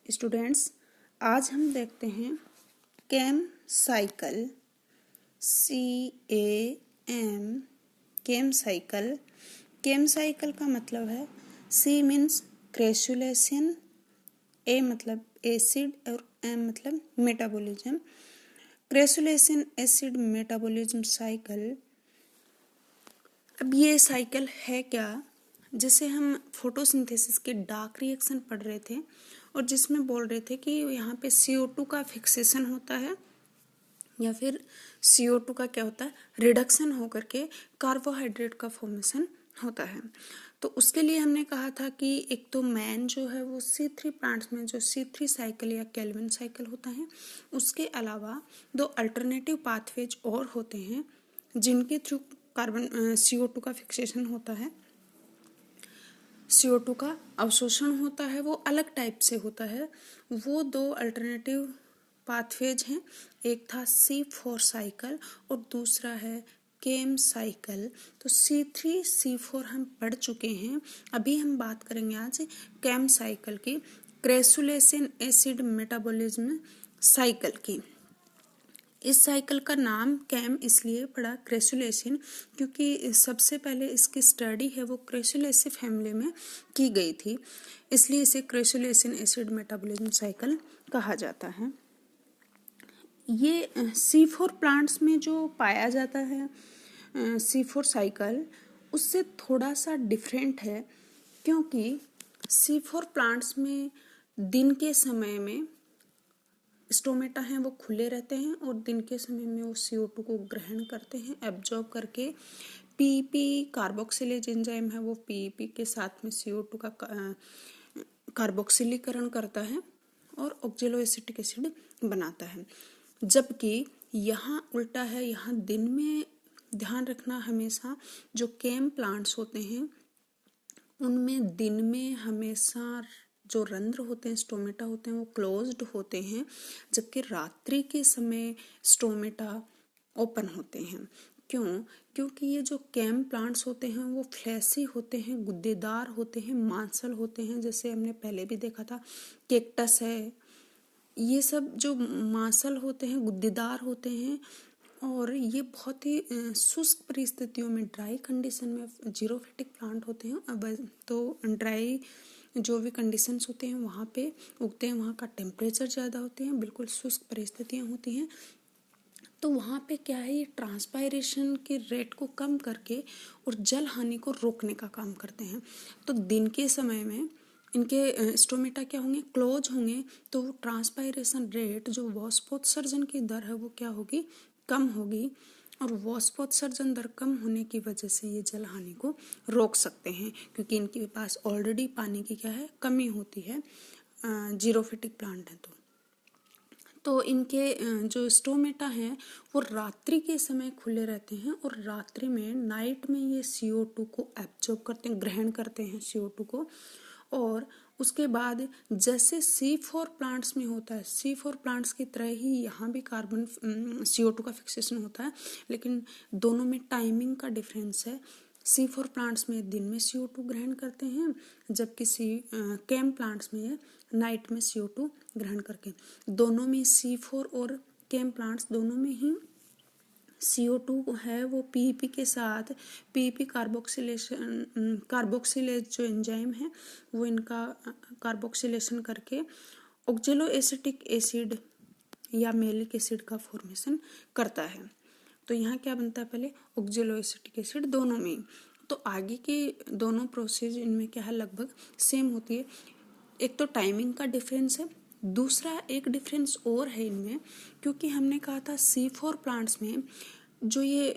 Students, आज हम देखते हैं CAM cycle. CAM CAM cycle. CAM cycle का मतलब है C मीन्स क्रेसुलेशन, A मतलब एसिड और M मतलब metabolism. Crassulacean acid metabolism cycle. अब ये साइकिल है क्या? जैसे हम फोटोसिंथेसिस के डार्क रिएक्शन पढ़ रहे थे और जिसमें बोल रहे थे कि यहाँ पे CO2 का फिक्सेशन होता है या फिर CO2 का क्या होता है, रिडक्शन होकर के कार्बोहाइड्रेट का फॉर्मेशन होता है। तो उसके लिए हमने कहा था कि एक तो मैन जो है वो C3 प्लांट्स में जो C3 साइकिल या केल्विन साइकिल होता है, उसके अलावा दो अल्टरनेटिव पाथवेज और होते हैं जिनके थ्रू CO2 का फिक्सेशन होता है, CO2 का अवशोषण होता है, वो अलग टाइप से होता है। वो दो अल्टरनेटिव पाथवेज हैं, एक था C4 साइकिल और दूसरा है केम साइकिल। तो C3 C4 हम पढ़ चुके हैं। अभी हम बात करेंगे आज केम साइकिल की, क्रेसुलेशन एसिड मेटाबॉलिज्म साइकिल की। इस साइकिल का नाम कैम इसलिए पड़ा क्रेसुलेशन क्योंकि सबसे पहले इसकी स्टडी है वो क्रेसुलेसी फैमिली में की गई थी, इसलिए इसे क्रेसुलेशन एसिड मेटाबॉलिज्म साइकिल कहा जाता है। ये C4 प्लांट्स में जो पाया जाता है C4 साइकिल, उससे थोड़ा सा डिफरेंट है क्योंकि C4 प्लांट्स में दिन के समय में स्टोमेटा हैं वो खुले रहते हैं और दिन के समय में वो CO2 को ग्रहण करते हैं, एब्जॉर्ब करके PEP कार्बोक्सिलेज एंजाइम है वो PEP के साथ में CO2 का कार्बोक्सिलीकरण करता है और ऑक्जेलोएसिटिक एसिड बनाता है। जबकि यहाँ उल्टा है, यहाँ दिन में ध्यान रखना हमेशा जो केम प्लांट्स होते हैं उनमें दिन में हमेशा जो रंध्र होते हैं, स्टोमेटा होते हैं, वो क्लोज्ड होते हैं, जबकि रात्रि के समय स्टोमेटा ओपन होते हैं। क्यों? क्योंकि ये जो केम प्लांट्स होते हैं वो फ्लैशी होते हैं, गुद्देदार होते हैं, मांसल होते हैं। जैसे हमने पहले भी देखा था कैक्टस है, ये सब जो मांसल होते हैं, गुद्देदार होते हैं और ये बहुत ही शुष्क परिस्थितियों में, ड्राई कंडीशन में जीरोफिटिक प्लांट होते हैं। अब तो ड्राई जो भी कंडीशंस होते हैं वहाँ पे उगते हैं, वहाँ का टेम्परेचर ज़्यादा होते हैं, बिल्कुल शुष्क परिस्थितियाँ होती हैं। तो वहाँ पे क्या है, ये ट्रांसपायरेशन के रेट को कम करके और जल हानि को रोकने का काम करते हैं। तो दिन के समय में इनके स्टोमेटा क्या होंगे, क्लोज होंगे, तो ट्रांसपायरेशन रेट जो वाष्पोत्सर्जन की दर है वो क्या होगी, कम होगी। और वाष्पोत्सर्जन दर कम होने की वजह से ये जल हानि को रोक सकते हैं क्योंकि इनके पास ऑलरेडी पानी की क्या है, कमी होती है, जीरोफिटिक प्लांट है। तो इनके जो स्टोमेटा हैं वो रात्रि के समय खुले रहते हैं और रात्रि में, नाइट में ये CO2 को एब्जॉर्ब करते हैं, ग्रहण करते हैं CO2 को। और उसके बाद जैसे C4 प्लांट्स में होता है, C4 प्लांट्स की तरह ही यहाँ भी कार्बन CO2 का फिक्सेशन होता है, लेकिन दोनों में टाइमिंग का डिफरेंस है। C4 प्लांट्स में दिन में CO2 ग्रहण करते हैं, जबकि केम प्लांट्स में नाइट में CO2 ग्रहण करके। दोनों में C4 और केम प्लांट्स दोनों में ही CO2 है वो PEP के साथ PEP कार्बोक्सिलेज जो एंजाइम है वो इनका कार्बोक्सिलेशन करके ऑक्जेलोएसिटिक एसिड या मेलिक एसिड का फॉर्मेशन करता है। तो यहाँ क्या बनता है, पहले ऑक्जेलोएसिटिक एसिड दोनों में। तो आगे के दोनों प्रोसेस इनमें क्या है, लगभग सेम होती है। एक तो टाइमिंग का डिफरेंस है, दूसरा एक डिफरेंस और है इनमें, क्योंकि हमने कहा था C4 प्लांट्स में जो ये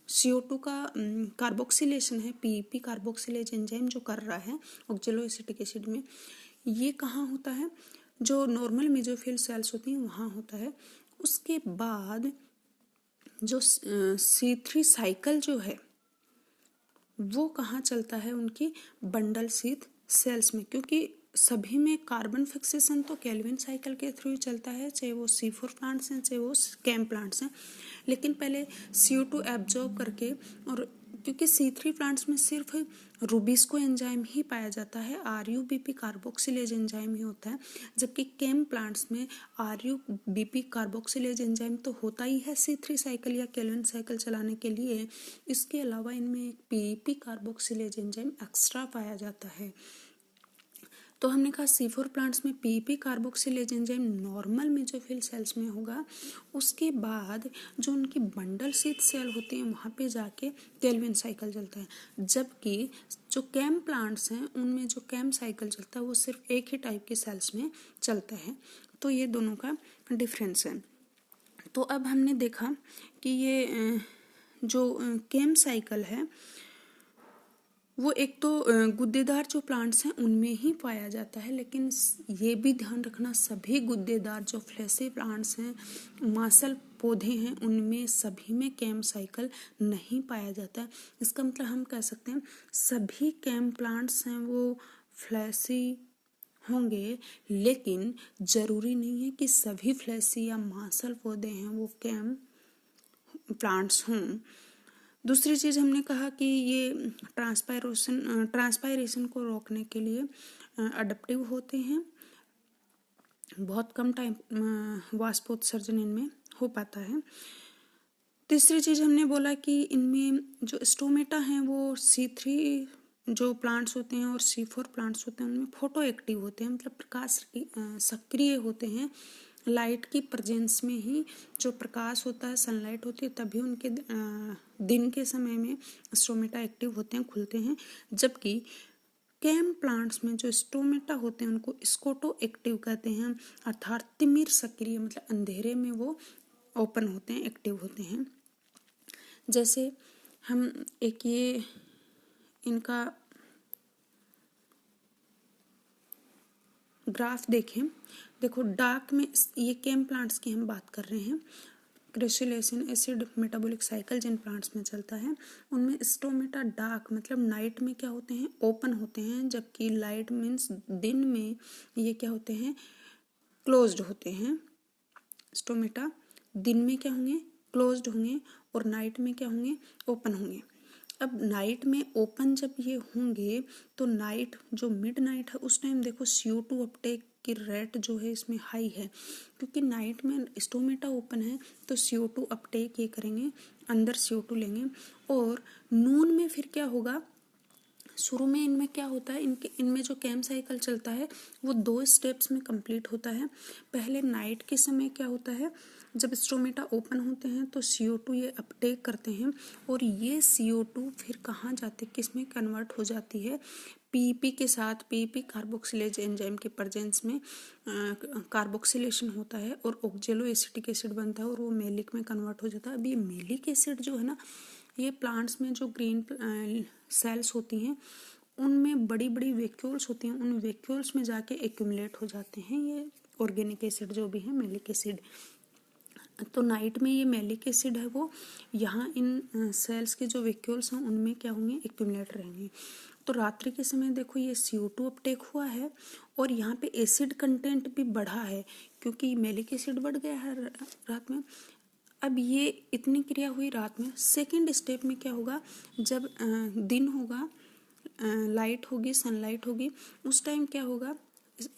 CO2 का कार्बोक्सिलेशन है, PEP कार्बोक्सिलेज एंजाइम जो कर रहा है ऑक्जेलोएसिटिक एसिड में, ये कहाँ होता है, जो नॉर्मल मेसोफिल सेल्स होती हैं वहाँ होता है। उसके बाद जो C3 साइकिल जो है वो कहाँ चलता है, उनकी बंडल शीथ सेल्स में, क्योंकि सभी में कार्बन फिक्सेशन तो केल्विन साइकिल के थ्रू ही चलता है, चाहे वो C4 प्लांट्स हैं चाहे वो केम प्लांट्स हैं। लेकिन पहले CO2 एब्जॉर्ब करके और क्योंकि C3 प्लांट्स में सिर्फ रूबिस्को एंजाइम ही पाया जाता है, RUBP कार्बोक्सिलेज एंजाइम ही होता है, जबकि केम प्लांट्स में RUBP कार्बोक्सिलेज एंजाइम तो होता ही है C3 साइकिल या केल्विन साइकिल चलाने के लिए। इसके अलावा इनमें एक PEP कार्बोक्सिलेज एंजाइम एक्स्ट्रा पाया जाता है। तो हमने कहा C4 प्लांट्स में PEP carboxylase enzyme normal mesophyll cells में होगा, उसके बाद जो उनकी बंडल शीथ सेल होती हैं वहाँ पे जाके केल्विन साइकिल चलता है, जबकि जो कैम प्लांट्स हैं उनमें जो कैम साइकिल चलता है वो सिर्फ एक ही टाइप के सेल्स में चलता है। तो ये दोनों का डिफरेंस है। तो अब हमने देखा कि ये जो कैम साइकिल है वो एक तो गुद्देदार जो प्लांट्स हैं उनमें ही पाया जाता है, लेकिन ये भी ध्यान रखना सभी गुद्देदार जो फ्लैशी प्लांट्स हैं, मांसल पौधे हैं, उनमें सभी में कैम साइकिल नहीं पाया जाता है। इसका मतलब हम कह सकते हैं सभी कैम प्लांट्स हैं वो फ्लैशी होंगे, लेकिन जरूरी नहीं है कि सभी फ्लैशी या मांसल पौधे हैं वो कैम प्लांट्स हों। दूसरी चीज़ हमने कहा कि ये ट्रांसपायरेशन को रोकने के लिए अडप्टिव होते हैं, बहुत कम टाइम वाष्पोत्सर्जन इनमें हो पाता है। तीसरी चीज़ हमने बोला कि इनमें जो स्टोमेटा हैं वो C3 जो प्लांट्स होते हैं और C4 प्लांट्स होते हैं उनमें फोटो एक्टिव होते हैं, मतलब प्रकाश सक्रिय होते हैं। लाइट की प्रेजेंस में ही जो प्रकाश होता है, सनलाइट होती है, तभी उनके दिन के समय में स्टोमेटा एक्टिव होते हैं, खुलते हैं। जबकि कैम प्लांट्स में जो स्टोमेटा होते हैं उनको स्कोटो एक्टिव कहते हैं, अर्थात तिमिर सक्रिय, मतलब अंधेरे में वो ओपन होते हैं, एक्टिव होते हैं। जैसे हम एक ये इनका ग्राफ देखें, देखो डार्क में ये कैम प्लांट्स की हम बात कर रहे हैं, क्रिस्टलेशन एसिड मेटाबॉलिक साइकिल जिन प्लांट्स में चलता है उनमें स्टोमेटा डार्क मतलब नाइट में क्या होते हैं, ओपन होते हैं, जबकि लाइट मीन्स दिन में ये क्या होते हैं, क्लोज्ड होते हैं। स्टोमेटा दिन में क्या होंगे, क्लोज्ड होंगे, और नाइट में क्या होंगे, ओपन होंगे। अब नाइट में ओपन जब ये होंगे तो नाइट जो मिड नाइट है उस टाइम देखो CO2 अपटेक की रेट जो है इसमें हाई है, क्योंकि नाइट में स्टोमेटा ओपन है तो CO2 अपटेक ये करेंगे, अंदर CO2 लेंगे। और नून में फिर क्या होगा, शुरू में इनमें क्या होता है, इनमें जो कैम साइकिल चलता है वो 2 स्टेप्स में कंप्लीट होता है। पहले नाइट के समय क्या होता है, जब स्टोमेटा ओपन होते हैं तो CO2 ये अपटेक करते हैं, और ये CO2 फिर कहाँ जाते, किस में कन्वर्ट हो जाती है, PEP के साथ। PEP कार्बोक्सिलेज एंजाइम के प्रेजेंस में कार्बोक्सिलेशन होता है और ऑक्जेलो एसिटिक एसिड बनता है और वो मेलिक में कन्वर्ट हो जाता है। अब ये मेलिक एसिड जो है ना, ये प्लांट्स में जो ग्रीन सेल्स होती हैं उनमें बड़ी बड़ी वैक्यूल्स होती हैं, उन वैक्यूल्स में जाके एक्यूमुलेट हो जाते हैं ये ऑर्गेनिक एसिड जो भी है, मेलिक एसिड। तो नाइट में ये मेलिक एसिड है वो यहाँ इन सेल्स के जो वैक्यूल्स हैं उनमें क्या होंगे, एक्यूमुलेट रहेंगे। तो रात्रि के समय देखो ये CO2 अपटेक हुआ है और यहाँ पे एसिड कंटेंट भी बढ़ा है, क्योंकि मेलिक एसिड बढ़ गया है रात में। अब ये इतनी क्रिया हुई रात में। सेकंड स्टेप में क्या होगा, जब दिन होगा, लाइट होगी, सनलाइट होगी, उस टाइम क्या होगा,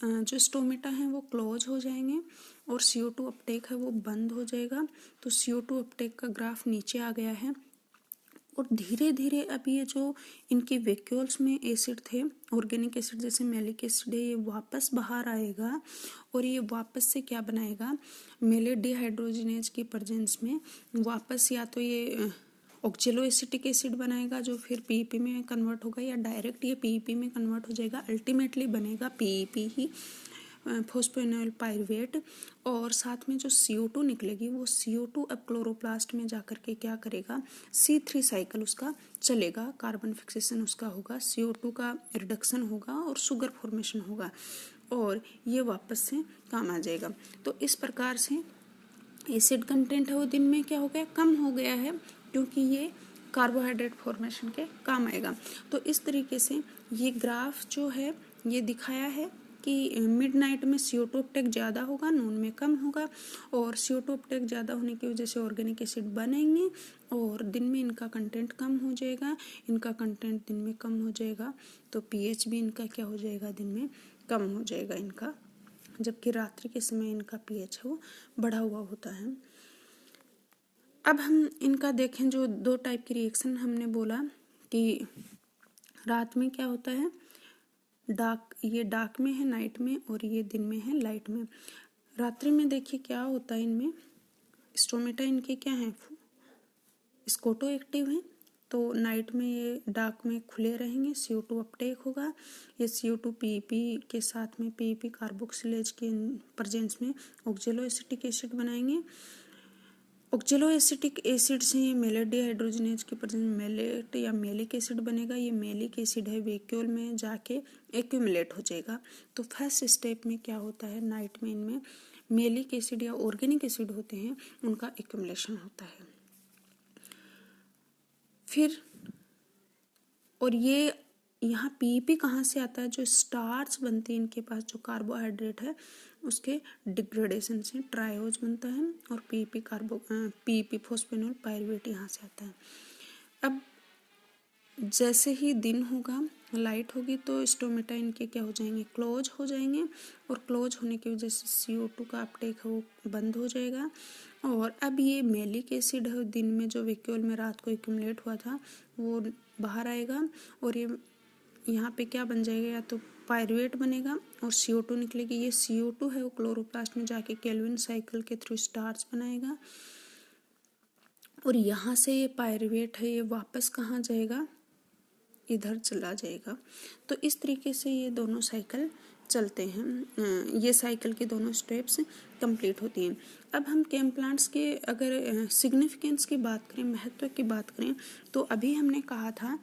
जो स्टोमेटा हैं वो क्लोज हो जाएंगे और CO2 अपटेक है वो बंद हो जाएगा। तो CO2 अपटेक का ग्राफ नीचे आ गया है, और धीरे धीरे अब ये जो इनके वैक्यूल्स में एसिड थे, ऑर्गेनिक एसिड जैसे मेलिक एसिड है, ये वापस बाहर आएगा और ये वापस से क्या बनाएगा, मेले डिहाइड्रोजिनेज की प्रेजेंस में वापस या तो ये ऑक्जेलो एसिटिक एसिड बनाएगा जो फिर PEP में कन्वर्ट होगा, या डायरेक्ट ये PEP में कन्वर्ट हो जाएगा। अल्टीमेटली बनेगा PEP ही, फोस्फोइनोल पाइरुवेट, और साथ में जो CO2 निकलेगी वो CO2 अब क्लोरोप्लास्ट में जाकर के क्या करेगा, C3 साइकिल उसका चलेगा, कार्बन फिक्सेशन उसका होगा, CO2 का रिडक्शन होगा और शुगर फॉर्मेशन होगा, और ये वापस से काम आ जाएगा। तो इस प्रकार से एसिड कंटेंट है वो दिन में क्या हो गया, कम हो गया है, क्योंकि ये कार्बोहाइड्रेट फॉर्मेशन के काम आएगा। तो इस तरीके से ये ग्राफ जो है ये दिखाया है कि मिडनाइट में CO2 अपटेक ज़्यादा होगा, नून में कम होगा, और CO2 अपटेक ज़्यादा होने की वजह से ऑर्गेनिक एसिड बनेंगे और दिन में इनका कंटेंट कम हो जाएगा। इनका कंटेंट दिन में कम हो जाएगा तो pH भी इनका क्या हो जाएगा, दिन में कम हो जाएगा इनका, जबकि रात्रि के समय इनका pH है वो बढ़ा हुआ होता है। अब हम इनका देखें, जो 2 टाइप की रिएक्शन हमने बोला कि रात में क्या होता है, ये डार्क में है नाइट में, और ये दिन में है लाइट में। रात्रि में देखिए क्या होता है, इनमें स्टोमेटा इनके क्या हैं, स्कोटो एक्टिव हैं, तो नाइट में ये डार्क में खुले रहेंगे, CO2 अपटेक होगा। ये CO2 PEP के साथ में PEP कार्बोक्सिलेज के प्रेजेंस में ऑक्जेलो एसिटिक एसिड बनाएंगे। ऑक्जेलो एसिटिक एसिड से ये मेलेट डिहाइड्रोजनेज के प्रेजेंस में मेलेट या मेलिक एसिड बनेगा। ये मेलिक एसिड है वैक्यूल में जाके एक्यूमुलेट हो जाएगा। तो फर्स्ट स्टेप में क्या होता है, नाइट में इनमें मेलिक एसिड या ऑर्गेनिक एसिड होते हैं, उनका एक्यूमुलेशन होता है। फिर और ये यहाँ PEP कहाँ से आता है, जो स्टार्च बनते हैं इनके पास, जो कार्बोहाइड्रेट है उसके डिग्रेडेशन से ट्रायोज बनता है, और PEP फोस्फेनोल पायरुवेट यहाँ से आता है। अब जैसे ही दिन होगा, लाइट होगी, तो स्टोमेटा इनके क्या हो जाएंगे, क्लोज हो जाएंगे, और क्लोज होने की वजह से CO2 का अपटेक है वो बंद हो जाएगा। और अब ये मेलिक एसिड है, दिन में जो वैक्यूल में रात को एक्यूमुलेट हुआ था वो बाहर आएगा, और ये यहाँ पे क्या बन जाएगा, या तो पायरुवेट बनेगा और CO2 निकलेगी। ये CO2 है वो क्लोरोप्लास्ट में जाके केल्विन साइकिल के थ्रू स्टार्च बनाएगा, और यहाँ से ये पायरुवेट है ये वापस कहाँ जाएगा, इधर चला जाएगा। तो इस तरीके से ये दोनों साइकिल चलते हैं, ये साइकिल की दोनों स्टेप्स कंप्लीट होती हैं। अब हम केम प्लांट्स के अगर सिग्निफिकेंस की बात करें, महत्व की बात करें, तो अभी हमने कहा था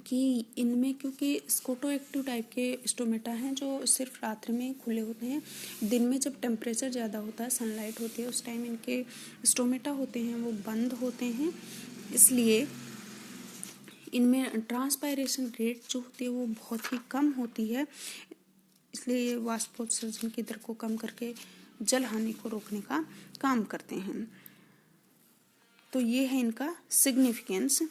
कि इनमें क्योंकि स्कोटो एक्टिव टाइप के स्टोमेटा हैं जो सिर्फ रात्रि में खुले होते हैं, दिन में जब टेम्परेचर ज़्यादा होता है, सनलाइट होती है, उस टाइम इनके स्टोमेटा होते हैं वो बंद होते हैं, इसलिए इनमें ट्रांसपायरेशन रेट जो होती है वो बहुत ही कम होती है, इसलिए ये वाष्पोत्सर्जन की दर को कम करके जल हानि को रोकने का काम करते हैं। तो ये है इनका सिग्निफिकेंस।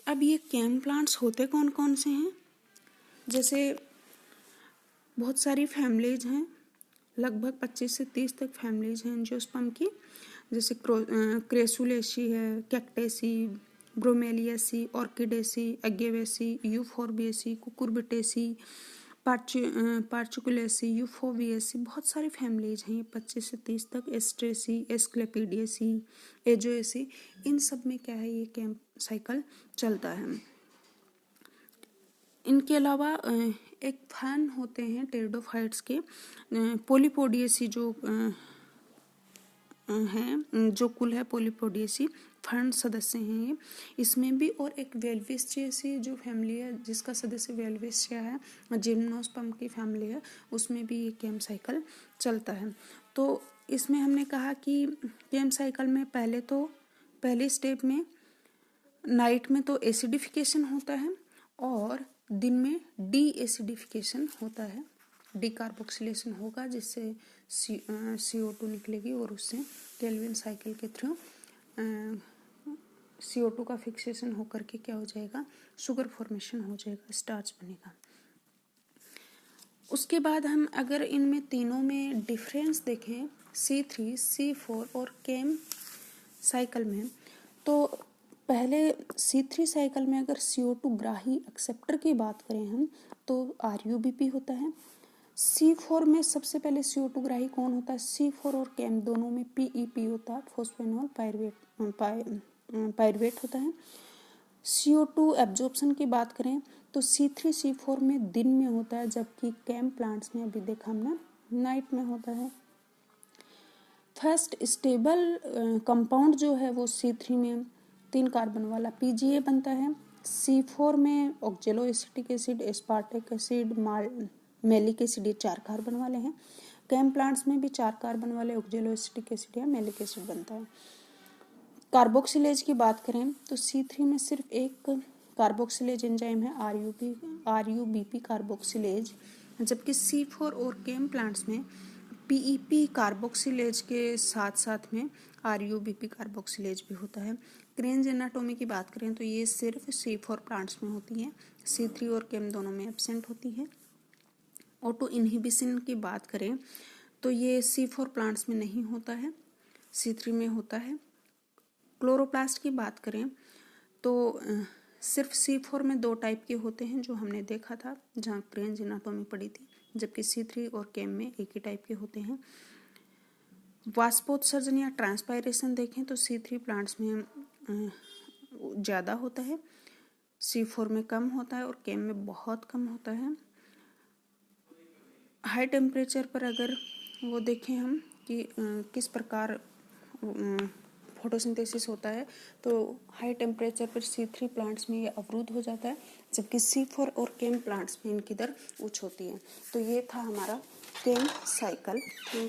अब ये केम प्लांट्स होते कौन कौन से हैं, जैसे बहुत सारी फैमिलीज हैं, लगभग 25 से 30 तक फैमिलीज हैं एंजियोस्पर्म की, जैसे क्रेसुलेसी है, कैक्टेसी, ब्रोमेलियासी, ऑर्किडेसी, एगेवेसी, यूफोर्बिएसी, कुकुरबिटेसी, पार्चुकुलेसी, यूफोविएसी, बहुत सारी फैमिलीज हैं ये 25 से 30 तक, एस्ट्रेसी, एस्क्लेपिडिएसी, एजोएसी, इन सब में क्या है ये कैंप साइकिल चलता है। इनके अलावा एक फैन होते हैं टेरिडोफाइट्स के, पोलीपोडिएसी जो हैं, जो कुल है पोलीपोडिएसी, फर्न सदस्य हैं ये, इसमें भी, और एक वेल्विस्टिएसी जो फैमिली है जिसका सदस्य वेल्विस्टिया है, जिम्नोस्पर्म की फैमिली है, उसमें भी ये केम साइकिल चलता है। तो इसमें हमने कहा कि केम साइकिल में पहले स्टेप में नाइट में तो एसिडिफिकेशन होता है और दिन में डी एसिडिफिकेशन होता है, डिकार्बोक्सिलेशन होगा जिससे CO2 निकलेगी और उससे केल्विन साइकिल के थ्रू CO2 का फिक्सेशन होकर के क्या हो जाएगा, शुगर फॉर्मेशन हो जाएगा, स्टार्च बनेगा। उसके बाद हम अगर इनमें तीनों में डिफरेंस देखें C3, C4 और केम साइकिल में, तो पहले C3 साइकिल में अगर CO2 ग्राही एक्सेप्टर की बात करें हम तो RUBP होता है। C4 में सबसे पहले CO2 ग्राही कौन होता है, C4 और केम दोनों में PEP होता है, फोस्फेनॉल पायरुवेट होता है। CO2 एब्जॉर्प्शन की बात करें तो C3 C4 में दिन में होता है, जबकि केम प्लांट्स में अभी देखा हमने नाइट में होता है। फर्स्ट स्टेबल कंपाउंड जो है वो C3 में 3 कार्बन वाला PGA बनता है, C4 में ऑक्जेलो acetic acid, aspartic acid, malic acid, ये 4 कार्बन वाले हैं। केम प्लांट्स में भी 4 कार्बन वाले ऑक्जेलो एसिटिक एसिड या मेलिक एसिड बनता है। कार्बोक्सिलेज की बात करें तो C3 में सिर्फ एक कार्बोक्सिलेज एंजाइम है, RUBP कार्बोक्सिलेज, जबकि C4 और केम प्लांट्स में PEP कार्बोक्सिलेज के साथ साथ में RUBP कार्बोक्सिलेज भी होता है। क्रेन्ज एनाटोमी की बात करें तो ये सिर्फ C4 प्लांट्स में होती है, C3 और केम दोनों में एब्सेंट होती है। ऑटो इनहिबिशन की बात करें तो ये C4 प्लांट्स में नहीं होता है, C3 में होता है। क्लोरोप्लास्ट की बात करें तो सिर्फ C4 में 2 टाइप के होते हैं जो हमने देखा था जहाँ क्रेन्ज एनाटोमी पड़ी थी, जबकि C3 और केम में एक ही टाइप के होते हैं। वाष्पोत्सर्जन या ट्रांसपायरेशन देखें तो C3 प्लांट्स में ज़्यादा होता है, C4 में कम होता है और केम में बहुत कम होता है। हाई टेम्परेचर पर अगर वो देखें हम कि किस प्रकार फोटोसिंथेसिस होता है तो हाई टेम्परेचर पर C3 प्लांट्स में ये अवरुद्ध हो जाता है, जबकि C4 और केम प्लांट्स में इनकी दर उच्च होती है। तो ये था हमारा केम साइकिल। Thank you.